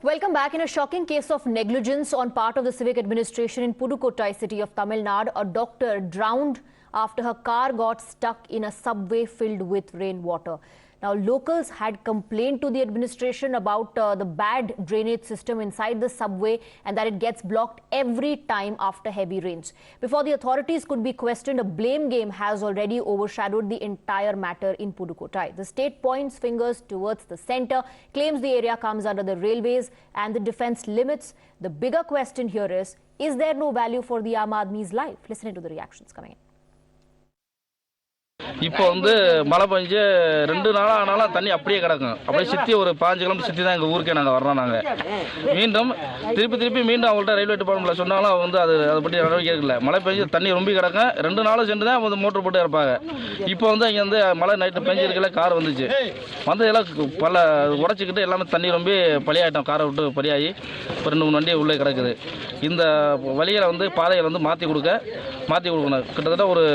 Welcome back. In a shocking case of negligence on part of the civic administration in Pudukkottai city of Tamil Nadu, a doctor drowned after her car got stuck in a subway filled with rainwater. Now, locals had complained to the administration about the bad drainage system inside the subway and that it gets blocked every time after heavy rains. Before the authorities could be questioned, a blame game has already overshadowed the entire matter in Pudukkottai. The state points fingers towards the centre, claims the area comes under the railways and the defence limits. The bigger question here is there no value for the Aam Aadmi's life? Listen to the reactions coming in. இப்போ மழை பெஞ்சு 2 நாளா ஆனாலும் தண்ணி அப்படியே கிடக்கும். அப்படியே சுத்தி ஒரு 5 கிலோமீட்டர் சுத்தி தான் எங்க ஊருக்கே நாங்க வர்றோம். நாங்க மீண்டும் திருப்பி மீண்டும் அவங்கள்ட்ட ரயில்வே டிபார்ட்மெண்ட்ல சொன்னாலும் அவங்க அதை பற்றி நடவடிக்கை எடுக்கல. மழை பெஞ்சு தண்ணி ரொம்ப கிடக்கும். 2 நாளும் சென்று தான் மோட்டர் போட்டு இருப்பாங்க. இப்போ இங்க மழை நைட்டு பெஞ்சிருக்கல கார் வந்துச்சு. வந்ததெல்லாம் பல உடைச்சிக்கிட்டு எல்லாமே தண்ணி ரொம்ப பழியாயிட்டோம். காரை விட்டு பழியாகி ஒரு 2-3 வண்டி உள்ளே கிடக்குது. இந்த வழிகளை பாதைகளை மாற்றி கொடுக்கணும். கிட்டத்தட்ட ஒரு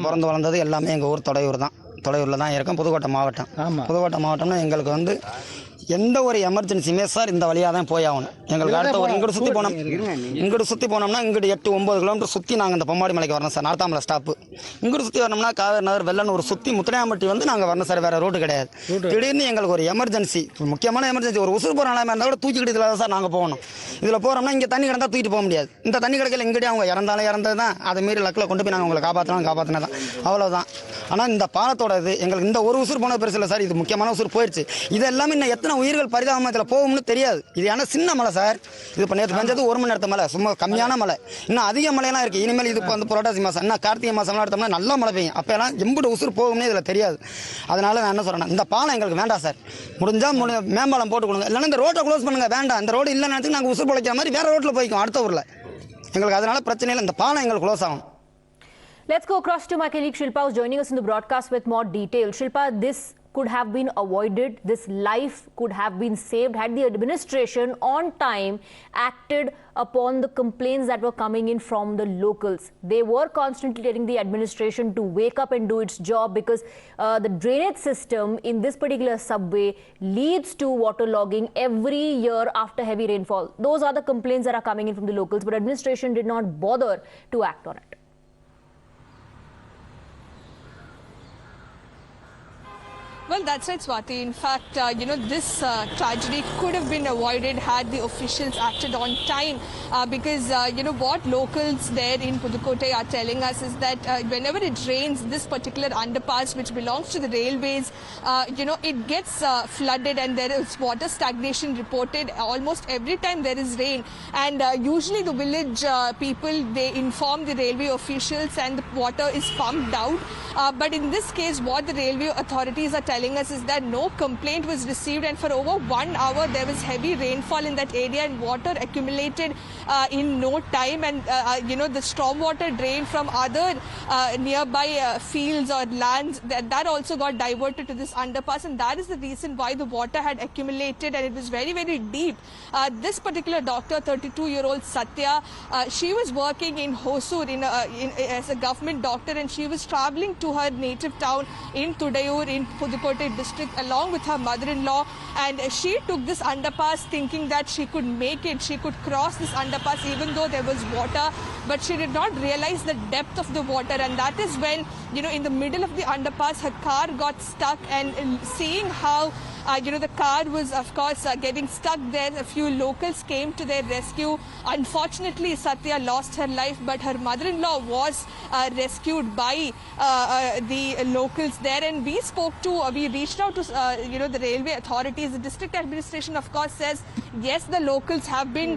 பிறந்து வளர்ந்தது எல்லாமே எங்கள் ஊர் தொடையூர் தான். தொடையூரில் தான் இருக்கோம். புதுக்கோட்டை மாவட்டம். புதுக்கோட்டை மாவட்டம்னா எங்களுக்கு எந்த ஒரு எமர்ஜென்சியுமே சார் இந்த வழியாக தான் போய் ஆகணும். எங்களுக்கு அடுத்த ஒரு இங்கிட்டு சுற்றி போனோம்னா இங்கிட்டு 8-9 கிலோமீட்டர் சுற்றி நாங்கள் இந்த பொம்மாடி மலைக்கு வரணும் சார். நார்த்தாமலை ஸ்டாப்பு. இங்கிட்டு சுற்றி வரணும்னா காவேரி நகர் வெள்ளனூர் சுற்றி முத்தனையாம்பட்டி நாங்கள் வரணும் சார். வேறு ரோடு கிடையாது. திடீர்னு எங்களுக்கு ஒரு எமர்ஜென்சி, முக்கியமான எமர்ஜென்சி, ஒரு உசுறு போகிற நிலைமை இருந்தால் கூட தூக்கிக்கிட்டு இதில் தான் சார் நாங்கள் போகணும். இதில் போகிறோம்னா இங்கே தண்ணி கிடந்தால் தூக்கிட்டு போக முடியாது. இந்த தண்ணி கிடைக்கல இங்கிட்டே அவங்க இறந்தது தான். அதை மீறி லக்கில் கொண்டு போய் நாங்கள் உங்களை காப்பாற்றினா தான் அவ்வளோதான். ஆனால் இந்த பாலத்தோட எங்களுக்கு இந்த ஒரு உசுறு போன பெருசு இல்லை சார். இது முக்கியமான உசுறு போயிடுச்சு. இது எல்லாமே இன்னும் எத்தனை உயிர்கள் பரிதாபத்தில் போகும்னு தெரியாது. இது ஏன்னா சின்ன மலை சார். இது இப்போ நேற்று பெஞ்சது 1 மணி நேரத்து மலை, சும்மா கம்மியான மலை. இன்னும் அதிக மலையெல்லாம் இருக்குது. இனிமேல் இது புரட்டாசி மாதம், இன்னும் கார்த்திகை மாதம்லாம் எடுத்தோம்னா நல்லா மழை பெய்யும். அப்போ எல்லாம் எம்புட்டு உசுறு போகும்னே இதில் தெரியாது. அதனால நான் என்ன சொல்கிறேன், இந்த பாலம் எங்களுக்கு வேண்டாம் சார். முடிஞ்சால் மேம்பாலம் போட்டு கொடுங்க. இல்லைன்னா இந்த ரோட்டை க்ளோஸ் பண்ணுங்கள். வேண்டாம், இந்த ரோடு இல்லைன்னு நினச்சி நாங்கள் உசுறு பிழைக்கிற மாதிரி வேறு ரோட்டில் போய்க்கும் அடுத்த ஊரில். எங்களுக்கு அதனால பிரச்சனை இல்லை. இந்த பாலம் எங்களுக்கு க்ளோஸ் ஆகும். Let's go across to my colleague Shilpa, who's joining us in the broadcast with more detail. Shilpa, this could have been avoided. This life could have been saved had the administration on time acted upon the complaints that were coming in from the locals. They were constantly telling the administration to wake up and do its job because the drainage system in this particular subway leads to waterlogging every year after heavy rainfall. Those are the complaints that are coming in from the locals, but administration did not bother to act on it. Well, that's right, Swati. In fact, this tragedy could have been avoided had the officials acted on time because, what locals there in Pudukkottai are telling us is that whenever it rains, this particular underpass, which belongs to the railways, it gets flooded and there is water stagnation reported almost every time there is rain. And usually the village people, they inform the railway officials and the water is pumped out. But in this case, what the railway authorities are telling us is that no complaint was received and for over 1 hour there was heavy rainfall in that area and water accumulated in no time and the storm water drain from other nearby fields or lands that also got diverted to this underpass, and that is the reason why the water had accumulated and it was very, very deep. This particular doctor, 32-year-old Satya, she was working in Hosur as a government doctor and she was traveling to her native town in Tudayur in Pudukkottai district along with her mother-in-law, and she took this underpass thinking that she could make it, she could cross this underpass even though there was water, but she did not realize the depth of the water, and that is when in the middle of the underpass her car got stuck, and seeing how the car was of course getting stuck there, a few locals came to their rescue. Unfortunately, Satya lost her life, but her mother-in-law was rescued by the locals there, and we reached out to the railway authorities. The district administration of course says yes, the locals have been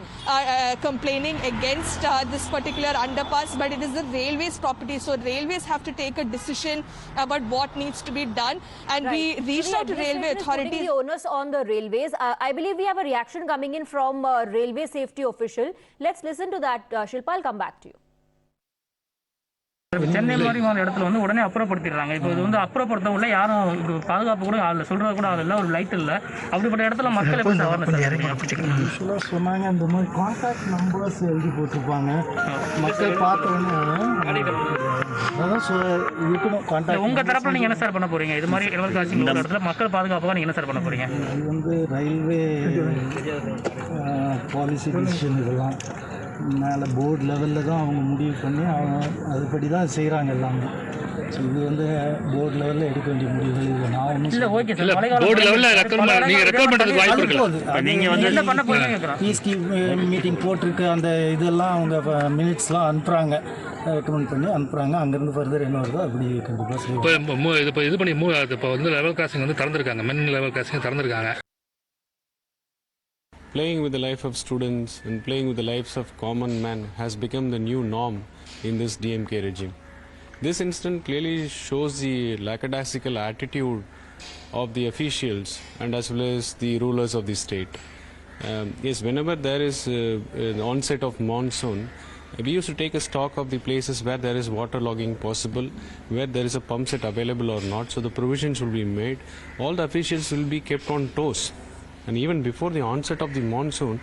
complaining against this particular underpass, but it is the railways property, so railways have to take a decision about what needs to be done, and we reached out to railway authorities. The onus on the railways. I believe we have a reaction coming in from a railway safety official. Let's listen to that. Shilpa, I'll come back to you. Chennai மாதிரி இடத்துல உடனே அப்புறப்படுத்திடுறாங்க. இப்போ இது அப்புறப்படுத்த உள்ள யாரும் பாதுகாப்பு கூட ஆள் சொல்றது கூட ஆள் இல்லை, ஒரு லைட் இல்லை. அப்படிப்பட்ட இடத்துல மக்கள் எப்படி யூஸ்வலாக சொன்னாங்க இந்த மாதிரி கான்டாக்ட் நம்பர்ஸ் எழுதி போட்டிருப்பாங்க. மக்கள் பார்த்தோன்னே அதான் இருக்கணும் இல்ல, கான்டாக்ட். உங்க தரப்புல நீங்க என்ன சார் பண்ண போறீங்க? இது மாதிரி லெவல் கிராசிங் உள்ள இடத்துல மக்கள் பாதுகாப்பாக நீங்க என்ன சார் பண்ண போறீங்க? இது வந்து ரயில்வே பாலிசி டிசிஷன் இதெல்லாம் மேலே போர்டு லெவலில் தான் அவங்க முடிவு பண்ணி அவங்க அதுபடி தான் செய்கிறாங்க எல்லாமே. ஸோ இது வந்து போர்டு லெவலில் எடுக்க வேண்டிய முடிவுகள் இது நான் ஒன்றும் இல்ல ஓகே சார், போர்டு லெவலில் நீங்க ரெக்கார்ட் பண்றதுக்கு வாய்ப்பு இருக்குல்ல? நீங்க வந்து என்ன பண்ண போறீங்க கேக்குறேன். பிஎஸ்கி மீட்டிங் போட்டிருக்க அந்த இதெல்லாம் அவங்க மினிட்ஸ்லாம் அனுப்புகிறாங்க, ரெக்கமெண்ட் பண்ணி அனுப்புகிறாங்க. அங்கேருந்து ஃபர்தர் என்ன வருதோ அப்படி கண்டிப்பாக செய்வோம். இப்போ இது பண்ணி இப்போ வந்து லெவல் கிராசிங் வந்து திறந்துருக்காங்க, மென் லெவல் கிராசிங் திறந்துருக்காங்க. Playing with the life of students and playing with the lives of common man has become the new norm in this DMK regime. This incident clearly shows the lackadaisical attitude of the officials and as well as the rulers of the state. Yes, whenever there is an onset of monsoon, we used to take a stock of the places where there is water logging possible, where there is a pump set available or not, so the provisions will be made. All the officials will be kept on toes. And even before the onset of the monsoon,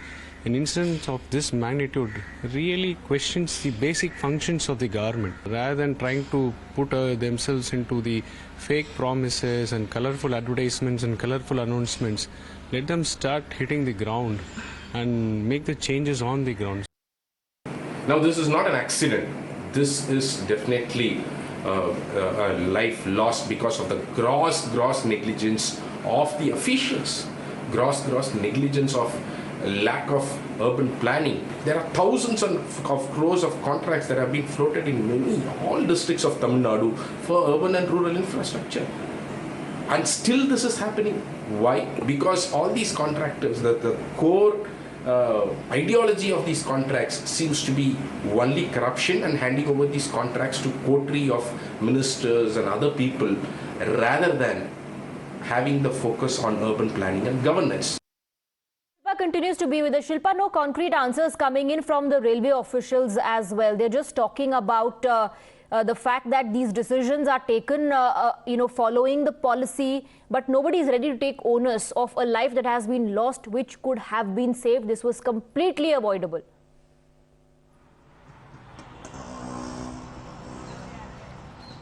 an incident of this magnitude really questions the basic functions of the government. Rather than trying to put themselves into the fake promises and colorful advertisements and colorful announcements, let them start hitting the ground and make the changes on the ground. Now, this is not an accident. This is definitely a life lost because of the gross negligence of the officials. Gross negligence of lack of urban planning. There are thousands of crores of contracts that have been floated in all districts of Tamil Nadu for urban and rural infrastructure. And still this is happening. Why? Because all these contractors, the core ideology of these contracts seems to be only corruption and handing over these contracts to coterie of ministers and other people rather than having the focus on urban planning and governance. Shilpa continues to be with us. Shilpa, no concrete answers coming in from the railway officials as well. They're just talking about the fact that these decisions are taken, following the policy, but nobody is ready to take onus of a life that has been lost, which could have been saved. This was completely avoidable.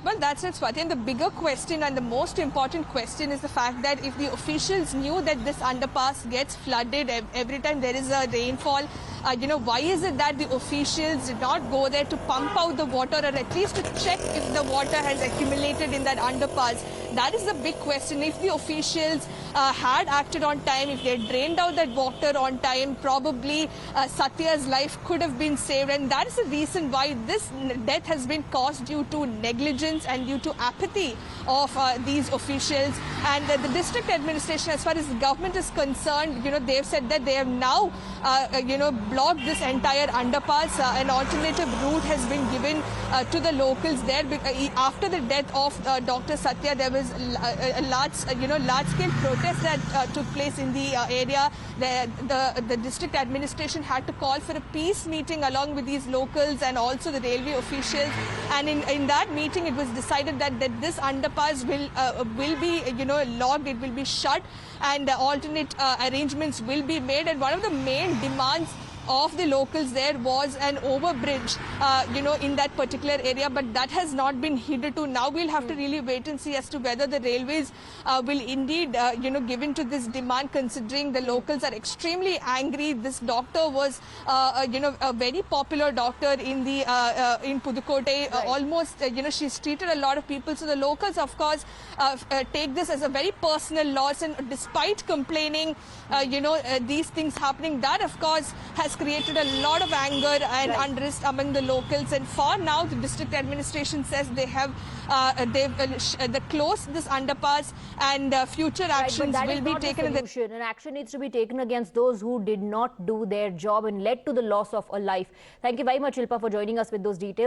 Well, that's it, Swati. And the bigger question and the most important question is the fact that if the officials knew that this underpass gets flooded every time there is a rainfall, why is it that the officials did not go there to pump out the water or at least to check if the water has accumulated in that underpass? That is the big question. If the officials had acted on time, if they had drained out that water on time, probably Satya's life could have been saved. And that is the reason why this death has been caused due to negligence and due to apathy of these officials. And the district administration, as far as the government is concerned, they've said that they have now, blocked this entire underpass. An alternative route has been given to the locals there. After the death of Dr. Satya, there was a large-scale protest that took place in the area. The district administration had to call for a peace meeting along with these locals and also the railway officials. And in that meeting, it was decided that this underpass will be locked, it will be shut, and alternate arrangements will be made. And one of the main demands of the locals there was an overbridge, in that particular area, but that has not been heeded to. Now we'll have to really wait and see as to whether the railways will indeed, give in to this demand, considering the locals are extremely angry. This doctor was, a very popular doctor in the in Pudukkottai. Almost, she's treated a lot of people. So the locals, of course, take this as a very personal loss, and despite complaining, these things happening, that of course has created a lot of anger and unrest among the locals. And for now, the district administration says they have they've closed this underpass, and future actions will be taken. And action needs to be taken against those who did not do their job and led to the loss of a life. Thank you very much, Shilpa, for joining us with those details.